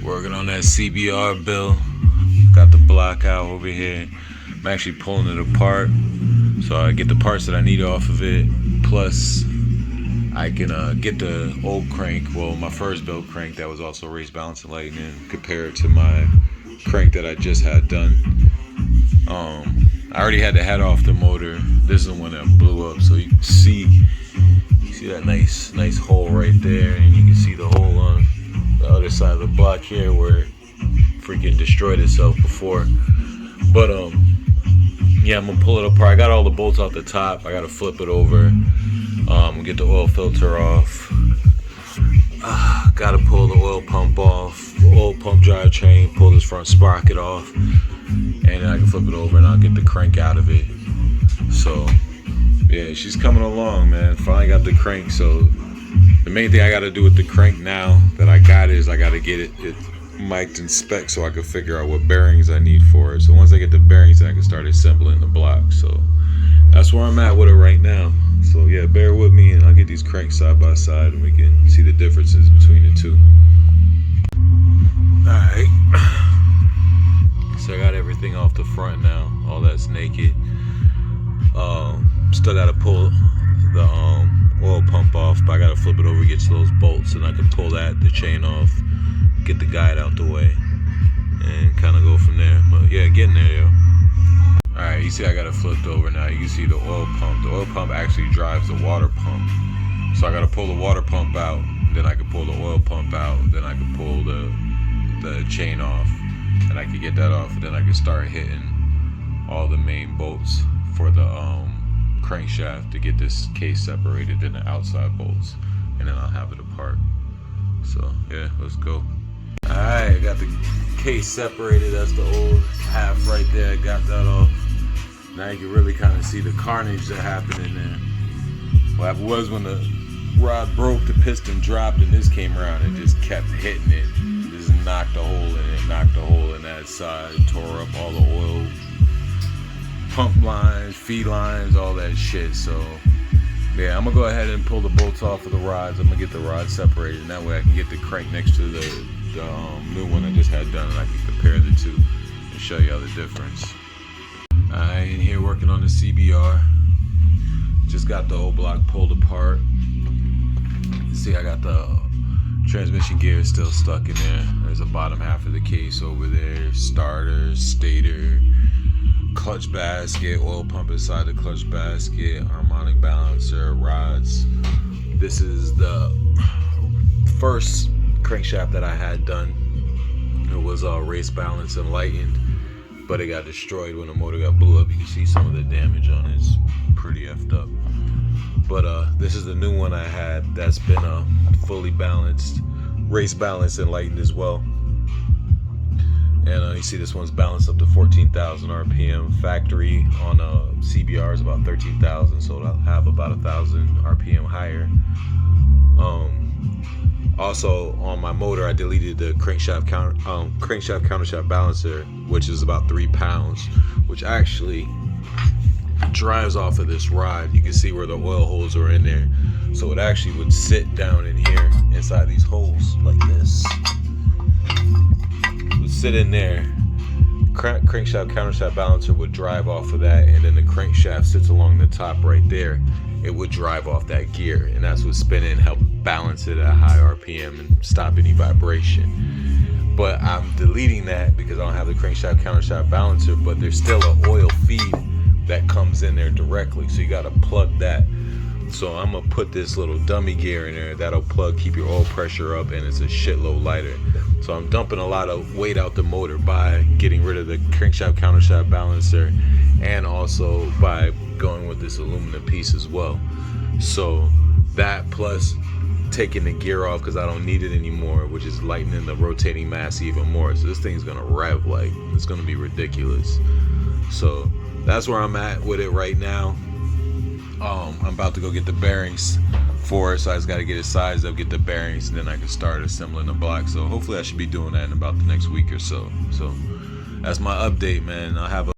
Working on that CBR bill. Got the block out over here. I'm actually pulling it apart so I get the parts that I need off of it. Plus, I can get the old crank, well, my first built crank that was also race, balance, and lightning, compared to my crank that I just had done. I already had the head off the motor. This is the one that blew up, so you can see that nice hole right there, and you can see the hole on the other side of the block here where it freaking destroyed itself before. But yeah, I'm gonna pull it apart. I got all the bolts off the top. I gotta flip it over, get the oil filter off. Gotta pull the oil pump off, oil pump drivetrain, pull this front sprocket off, and then I can flip it over and I'll get the crank out of it. So yeah, she's coming along, man. Finally got the crank. So the main thing I gotta do with the crank now that I got is I gotta get it mic'd and spec so I can figure out what bearings I need for it. So once I get the bearings, then I can start assembling the block. So that's where I'm at with it right now. So yeah, bear with me and I'll get these cranks side by side and we can see the differences between the two. Alright. So I got everything off the front now. All that's naked. Still gotta pull the oil pump off, but I gotta flip it over, get to those bolts, and I can pull the chain off, get the guide out the way, and kind of go from there. But yeah, getting there, yo. Alright, you see I got it flipped over now. You can see the oil pump. The oil pump actually drives the water pump. So I gotta pull the water pump out, then I can pull the oil pump out, then I can pull the chain off, and I can get that off, and then I can start hitting all the main bolts for the crankshaft to get this case separated, then the outside bolts, and then I'll have it apart. So yeah, let's go. Alright, I got the case separated. That's the old half right there. I got that off. Now you can really kind of see the carnage that happened in there. What happened was when the rod broke, the piston dropped, and this came around and just kept hitting it. Just knocked a hole in it, knocked a hole in that side, tore up all the oil pump lines, feed lines, all that shit. So yeah, I'm gonna go ahead and pull the bolts off of the rods. I'm gonna get the rods separated, and that way I can get the crank next to the new one I just had done, and I can compare the two and show y'all the difference. Alright, in here working on the CBR. Just got the old block pulled apart. See, I got the transmission gear still stuck in there. There's the bottom half of the case over there. Starter, stator, clutch basket, oil pump inside the clutch basket, harmonic balancer, rods. This is the first crankshaft that I had done. It was race, balance, and lightened, but it got destroyed when the motor got blew up. You can see some of the damage on it. It's pretty effed up. But this is the new one I had that's been fully balanced, race, balance, and lightened as well. And you see this one's balanced up to 14,000 RPM. Factory on a CBR is about 13,000, so it'll have about 1,000 RPM higher. Also on my motor, I deleted the crankshaft countershaft balancer, which is about 3 pounds, which actually drives off of this rod. You can see where the oil holes are in there, so it actually would sit down in here inside these holes like this. It would sit in there. Crankshaft countershaft balancer would drive off of that, and then the crankshaft sits along the top right there. It would drive off that gear, and that's what's spinning and help balance it at high RPM and stop any vibration. But I'm deleting that because I don't have the crankshaft countershaft balancer, but there's still an oil feed that comes in there directly, so you got to plug that. So I'm gonna put this little dummy gear in there that'll plug, keep your oil pressure up, and it's a shitload lighter. So I'm dumping a lot of weight out the motor by getting rid of the crankshaft countershaft balancer, and also by going with this aluminum piece as well. So that plus taking the gear off because I don't need it anymore, which is lightening the rotating mass even more. So this thing's gonna rev like it's gonna be ridiculous. So that's where I'm at with it right now. I'm about to go get the bearings for it, so I just got to get it sized up, get the bearings, and then I can start assembling the block. So hopefully I should be doing that in about the next week or so. So that's my update, man. I'll have a